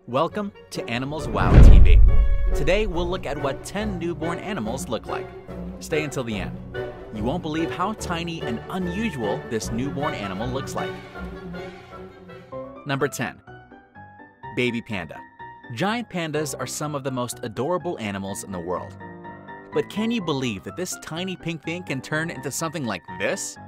Welcome to Animals Wow TV. Today we'll look at what 10 newborn animals look like. Stay until the end. You won't believe how tiny and unusual this newborn animal looks like. Number 10. Baby panda. Giant pandas are some of the most adorable animals in the world. But can you believe that this tiny pink thing can turn into something like this?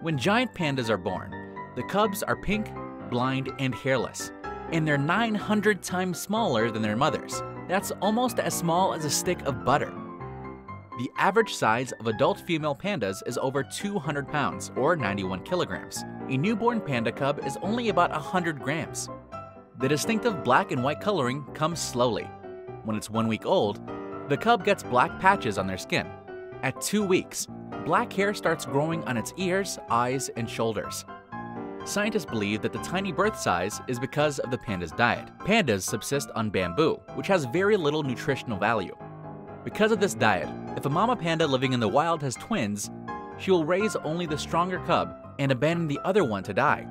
When giant pandas are born, the cubs are pink, blind, and hairless. And they're 900 times smaller than their mothers. That's almost as small as a stick of butter. The average size of adult female pandas is over 200 pounds, or 91 kilograms. A newborn panda cub is only about 100 grams. The distinctive black and white coloring comes slowly. When it's 1 week old, the cub gets black patches on their skin. At 2 weeks, black hair starts growing on its ears, eyes, and shoulders. Scientists believe that the tiny birth size is because of the panda's diet. Pandas subsist on bamboo, which has very little nutritional value. Because of this diet, if a mama panda living in the wild has twins, she will raise only the stronger cub and abandon the other one to die.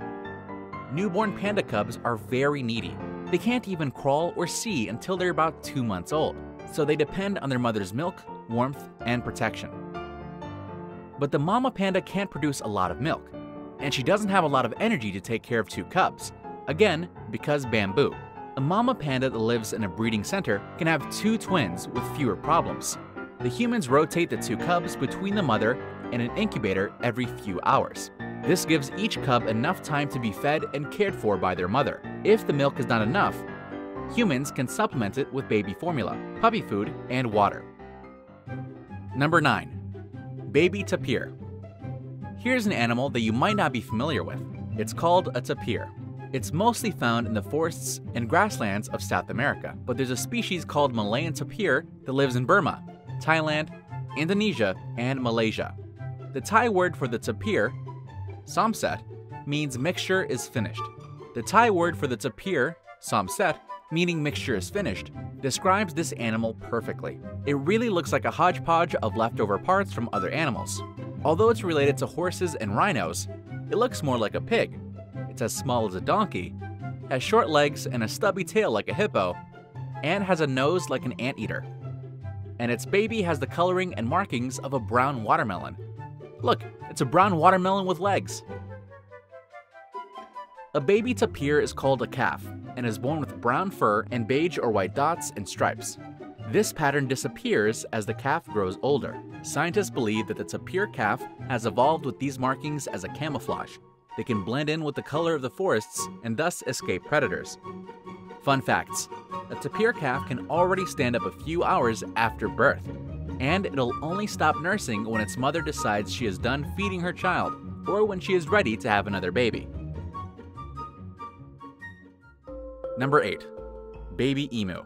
Newborn panda cubs are very needy. They can't even crawl or see until they're about 2 months old, so they depend on their mother's milk, warmth, and protection. But the mama panda can't produce a lot of milk, and she doesn't have a lot of energy to take care of 2 cubs, again because bamboo. A mama panda that lives in a breeding center can have 2 twins with fewer problems. The humans rotate the 2 cubs between the mother and an incubator every few hours. This gives each cub enough time to be fed and cared for by their mother. If the milk is not enough, humans can supplement it with baby formula, puppy food, and water. Number 9. Baby tapir. Here's an animal that you might not be familiar with. It's called a tapir. It's mostly found in the forests and grasslands of South America, but there's a species called Malayan tapir that lives in Burma, Thailand, Indonesia, and Malaysia. The Thai word for the tapir, samset, means mixture is finished. The Thai word for the tapir, samset, meaning mixture is finished, describes this animal perfectly. It really looks like a hodgepodge of leftover parts from other animals. Although it's related to horses and rhinos, it looks more like a pig. It's as small as a donkey, has short legs and a stubby tail like a hippo, and has a nose like an anteater. And its baby has the coloring and markings of a brown watermelon. Look, it's a brown watermelon with legs. A baby tapir is called a calf and is born with brown fur and beige or white dots and stripes. This pattern disappears as the calf grows older. Scientists believe that the tapir calf has evolved with these markings as a camouflage. They can blend in with the color of the forests and thus escape predators. Fun facts: a tapir calf can already stand up a few hours after birth, and it'll only stop nursing when its mother decides she is done feeding her child or when she is ready to have another baby. Number 8. Baby emu.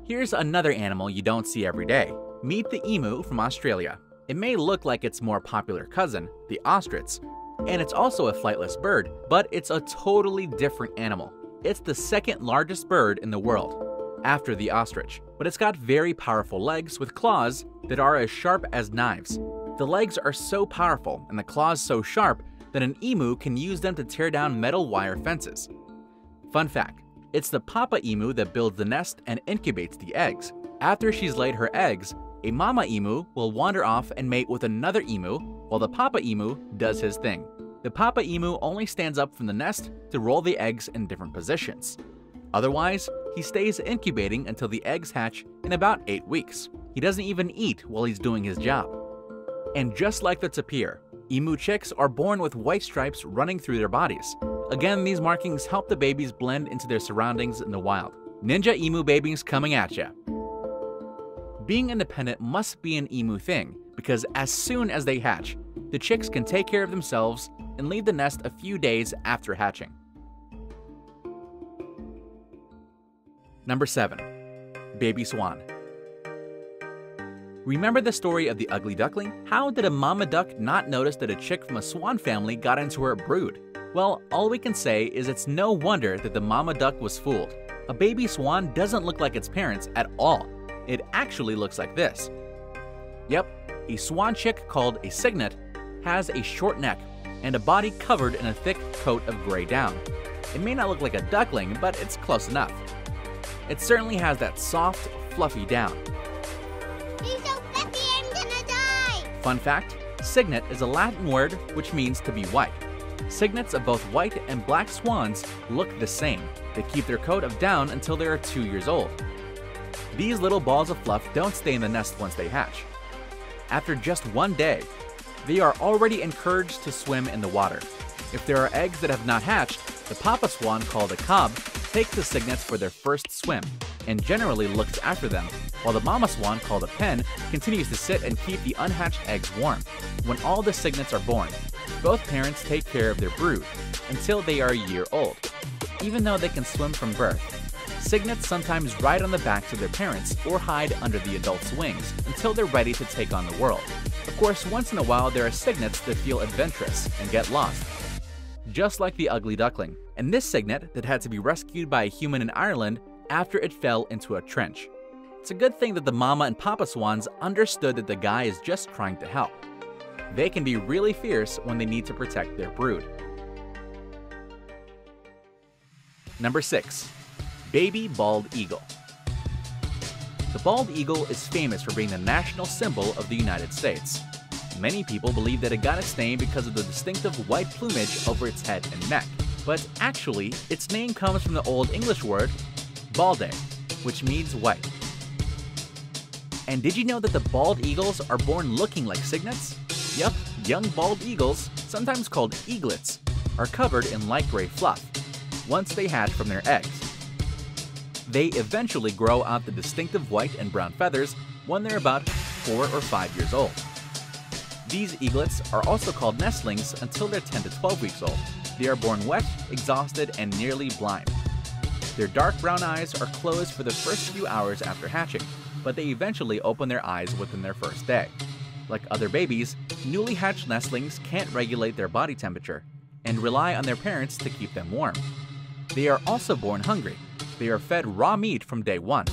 Here's another animal you don't see every day. Meet the emu from Australia. It may look like its more popular cousin, the ostrich, and it's also a flightless bird, but it's a totally different animal. It's the second largest bird in the world, after the ostrich, but it's got very powerful legs with claws that are as sharp as knives. The legs are so powerful and the claws so sharp that an emu can use them to tear down metal wire fences. Fun fact: it's the papa emu that builds the nest and incubates the eggs. After she's laid her eggs, a mama emu will wander off and mate with another emu while the papa emu does his thing. The papa emu only stands up from the nest to roll the eggs in different positions. Otherwise, he stays incubating until the eggs hatch in about 8 weeks. He doesn't even eat while he's doing his job. And just like the tapir, emu chicks are born with white stripes running through their bodies. Again, these markings help the babies blend into their surroundings in the wild. Ninja emu babies coming at ya. Being independent must be an emu thing, because as soon as they hatch, the chicks can take care of themselves and leave the nest a few days after hatching. Number 7. Baby swan. Remember the story of the ugly duckling? How did a mama duck not notice that a chick from a swan family got into her brood? Well, all we can say is it's no wonder that the mama duck was fooled. A baby swan doesn't look like its parents at all. It actually looks like this. Yep, a swan chick called a cygnet has a short neck and a body covered in a thick coat of gray down. It may not look like a duckling, but it's close enough. It certainly has that soft, fluffy down. He's so fluffy, I'm gonna die! Fun fact, cygnet is a Latin word which means to be white. Cygnets of both white and black swans look the same. They keep their coat of down until they are 2 years old. These little balls of fluff don't stay in the nest once they hatch. After just 1 day, they are already encouraged to swim in the water. If there are eggs that have not hatched, the papa swan, called a cob, takes the cygnets for their first swim and generally looks after them, while the mama swan, called a pen, continues to sit and keep the unhatched eggs warm. When all the cygnets are born, both parents take care of their brood until they are a year old. Even though they can swim from birth, cygnets sometimes ride on the backs of their parents or hide under the adult's wings until they're ready to take on the world. Of course, once in a while there are cygnets that feel adventurous and get lost, just like the ugly duckling, and this cygnet that had to be rescued by a human in Ireland after it fell into a trench. It's a good thing that the mama and papa swans understood that the guy is just trying to help. They can be really fierce when they need to protect their brood. Number 6. Baby bald eagle. The bald eagle is famous for being the national symbol of the United States. Many people believe that it got its name because of the distinctive white plumage over its head and neck, but actually, its name comes from the Old English word balde, which means white. And did you know that the bald eagles are born looking like cygnets? Yup, young bald eagles, sometimes called eaglets, are covered in light gray fluff once they hatch from their eggs. They eventually grow out the distinctive white and brown feathers when they're about 4 or 5 years old. These eaglets are also called nestlings until they're 10 to 12 weeks old. They are born wet, exhausted, and nearly blind. Their dark brown eyes are closed for the first few hours after hatching, but they eventually open their eyes within their first day. Like other babies, newly hatched nestlings can't regulate their body temperature and rely on their parents to keep them warm. They are also born hungry. They are fed raw meat from day 1.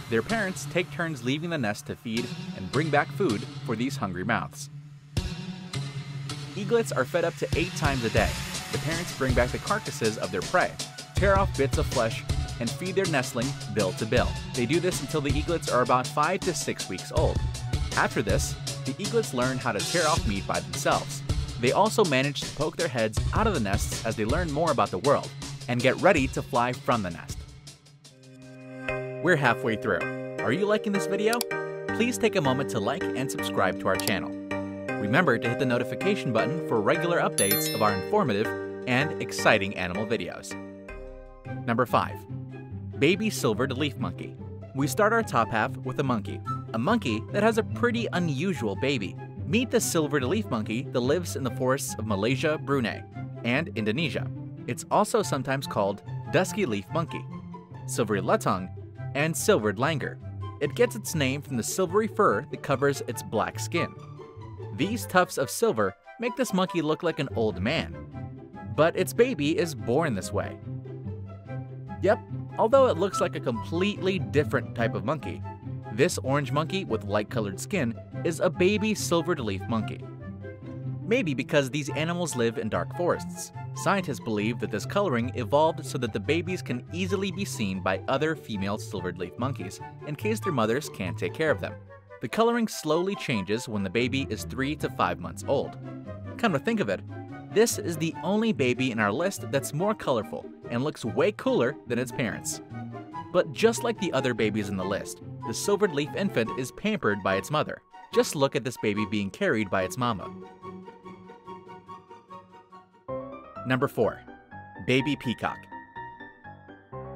Their parents take turns leaving the nest to feed and bring back food for these hungry mouths. Eaglets are fed up to 8 times a day. The parents bring back the carcasses of their prey, tear off bits of flesh, and feed their nestling bill to bill. They do this until the eaglets are about 5 to 6 weeks old. After this, the eaglets learn how to tear off meat by themselves. They also manage to poke their heads out of the nests as they learn more about the world and get ready to fly from the nest. We're halfway through. Are you liking this video? Please take a moment to like and subscribe to our channel. Remember to hit the notification button for regular updates of our informative and exciting animal videos. Number 5. Baby silvered leaf monkey. We start our top half with a monkey that has a pretty unusual baby. Meet the silvered leaf monkey that lives in the forests of Malaysia, Brunei, and Indonesia. It's also sometimes called dusky leaf monkey, silvery lutung, and silvered langur. It gets its name from the silvery fur that covers its black skin. These tufts of silver make this monkey look like an old man, but its baby is born this way. Yep, although it looks like a completely different type of monkey, this orange monkey with light-colored skin is a baby silvered leaf monkey. Maybe because these animals live in dark forests. Scientists believe that this coloring evolved so that the babies can easily be seen by other female silvered leaf monkeys in case their mothers can't take care of them. The coloring slowly changes when the baby is 3 to 5 months old. Come to think of it, this is the only baby in our list that's more colorful and looks way cooler than its parents. But just like the other babies in the list, the silvered leaf infant is pampered by its mother. Just look at this baby being carried by its mama. Number 4. Baby peacock.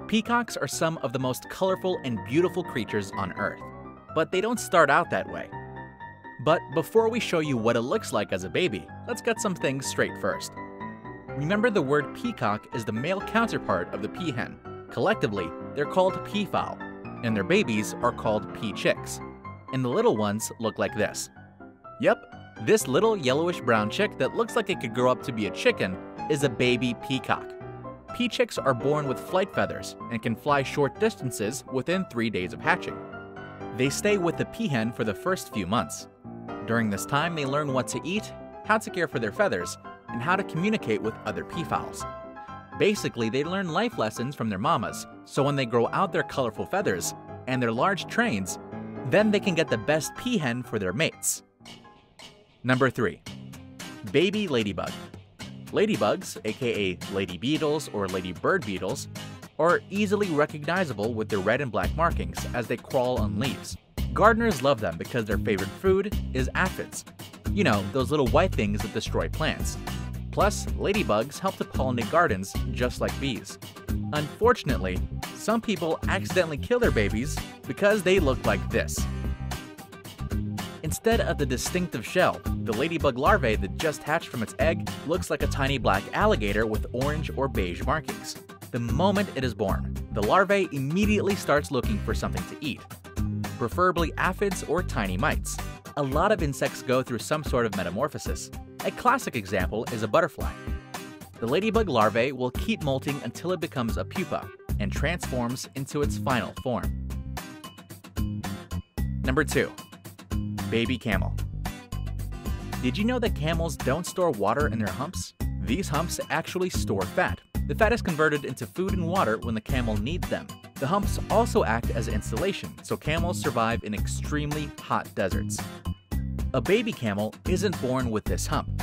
Peacocks are some of the most colorful and beautiful creatures on Earth, but they don't start out that way. But before we show you what it looks like as a baby, let's get some things straight first. Remember, the word peacock is the male counterpart of the peahen. Collectively, they're called peafowl, and their babies are called peachicks. And the little ones look like this. Yep, this little yellowish-brown chick that looks like it could grow up to be a chicken is a baby peacock. Peachicks are born with flight feathers and can fly short distances within 3 days of hatching. They stay with the peahen for the first few months. During this time, they learn what to eat, how to care for their feathers, and how to communicate with other peafowls. Basically, they learn life lessons from their mamas, so when they grow out their colorful feathers and their large trains, then they can get the best peahen for their mates. Number 3. Baby ladybug. Ladybugs, aka lady beetles or ladybird beetles, are easily recognizable with their red and black markings as they crawl on leaves. Gardeners love them because their favorite food is aphids. You know, those little white things that destroy plants. Plus, ladybugs help to pollinate gardens just like bees. Unfortunately, some people accidentally kill their babies because they look like this. Instead of the distinctive shell, the ladybug larvae that just hatched from its egg looks like a tiny black alligator with orange or beige markings. The moment it is born, the larvae immediately starts looking for something to eat, preferably aphids or tiny mites. A lot of insects go through some sort of metamorphosis. A classic example is a butterfly. The ladybug larvae will keep molting until it becomes a pupa and transforms into its final form. Number 2. Baby camel. Did you know that camels don't store water in their humps? These humps actually store fat. The fat is converted into food and water when the camel needs them. The humps also act as insulation, so camels survive in extremely hot deserts. A baby camel isn't born with this hump.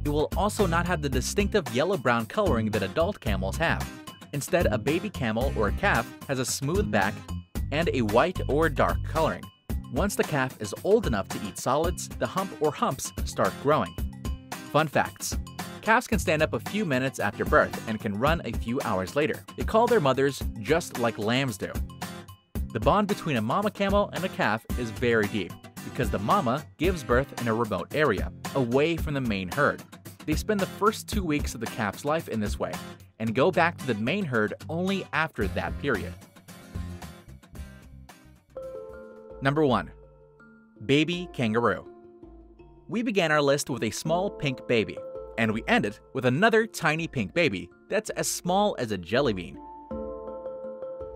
It will also not have the distinctive yellow-brown coloring that adult camels have. Instead, a baby camel or a calf has a smooth back and a white or dark coloring. Once the calf is old enough to eat solids, the hump or humps start growing. Fun facts. Calves can stand up a few minutes after birth and can run a few hours later. They call their mothers just like lambs do. The bond between a mama camel and a calf is very deep because the mama gives birth in a remote area, away from the main herd. They spend the first 2 weeks of the calf's life in this way and go back to the main herd only after that period. Number 1. Baby kangaroo. We began our list with a small pink baby, and we ended with another tiny pink baby that's as small as a jelly bean.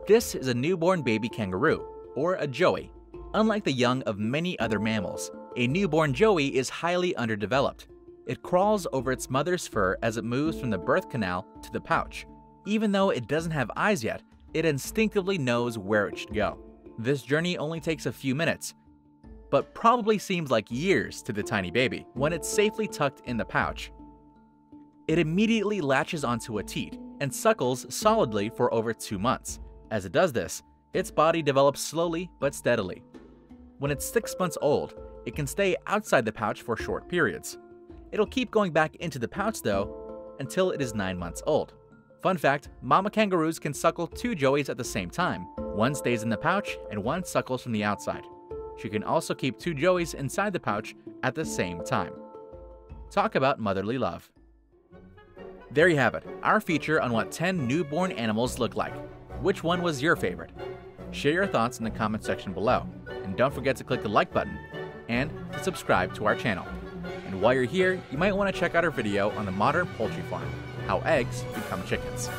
This is a newborn baby kangaroo, or a joey. Unlike the young of many other mammals, a newborn joey is highly underdeveloped. It crawls over its mother's fur as it moves from the birth canal to the pouch. Even though it doesn't have eyes yet, it instinctively knows where it should go. This journey only takes a few minutes, but probably seems like years to the tiny baby when it's safely tucked in the pouch. It immediately latches onto a teat and suckles solidly for over 2 months. As it does this, its body develops slowly but steadily. When it's 6 months old, it can stay outside the pouch for short periods. It'll keep going back into the pouch though until it is 9 months old. Fun fact, mama kangaroos can suckle 2 joeys at the same time. One stays in the pouch and one suckles from the outside. She can also keep 2 joeys inside the pouch at the same time. Talk about motherly love. There you have it, our feature on what 10 newborn animals look like. Which one was your favorite? Share your thoughts in the comment section below. And don't forget to click the like button and to subscribe to our channel. And while you're here, you might want to check out our video on the modern poultry farm, how eggs become chickens.